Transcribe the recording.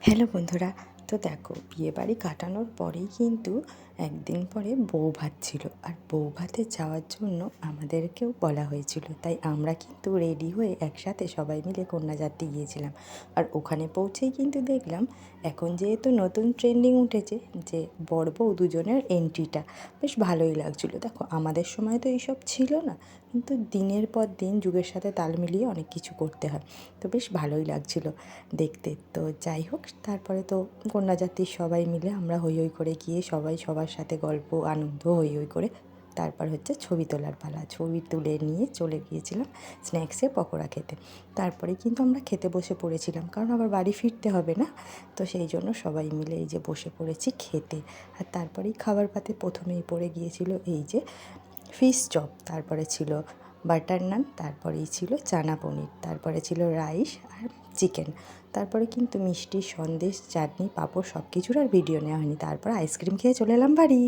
Hello বন্ধুরা, তো দেখো বিয়েবাড়ি কাটানোর পরেই কিন্তু একদিন পরে বউভাত ছিল। আর বউভাতে যাওয়ার জন্য আমাদেরকেও বলা হয়েছিল, তাই আমরা কিন্তু রেডি হয়ে একসাথে সবাই মিলে কন্যাযাত্রী গিয়েছিলাম। আর ওখানে পৌঁছেই কিন্তু দেখলাম এখন যেহেতু নতুন ট্রেন্ডিং উঠেছে যে বর বউ দুজনের এন্ট্রিটা বেশ ভালোই লাগছিলো। দেখো আমাদের সময় তো এইসব ছিল না, কিন্তু দিনের পর দিন যুগের সাথে তাল মিলিয়ে অনেক কিছু করতে হয়, তো বেশ ভালোই লাগছিলো দেখতে। তো যাই হোক, তারপরে তো কন্যাযাত্রীর সবাই মিলে আমরা হই হই করে গিয়ে সবাই সবার সাথে গল্প আনন্দ হই হই করে তারপর হচ্ছে ছবি তোলার পালা। ছবি তুলে নিয়ে চলে গিয়েছিলাম স্ন্যাক্সে পকোড়া খেতে। তারপরে কিন্তু আমরা খেতে বসে পড়েছিলাম, কারণ আবার বাড়ি ফিরতে হবে না, তো সেই জন্য সবাই মিলে এই যে বসে পড়েছি খেতে। আর তারপরেই খাবার পাতে প্রথমেই পড়ে গিয়েছিল এই যে ফিশ চপ, তারপরে ছিল বাটার নান, তারপরেই ছিল চানা পনির, তারপরে ছিল রাইস আর চিকেন। তারপরে কিন্তু মিষ্টি, সন্দেশ, চাটনি, পাঁপড় সব কিছুর আর ভিডিও নেওয়া হয়নি। তারপর আইসক্রিম খেয়ে চলে এলাম বাড়ি।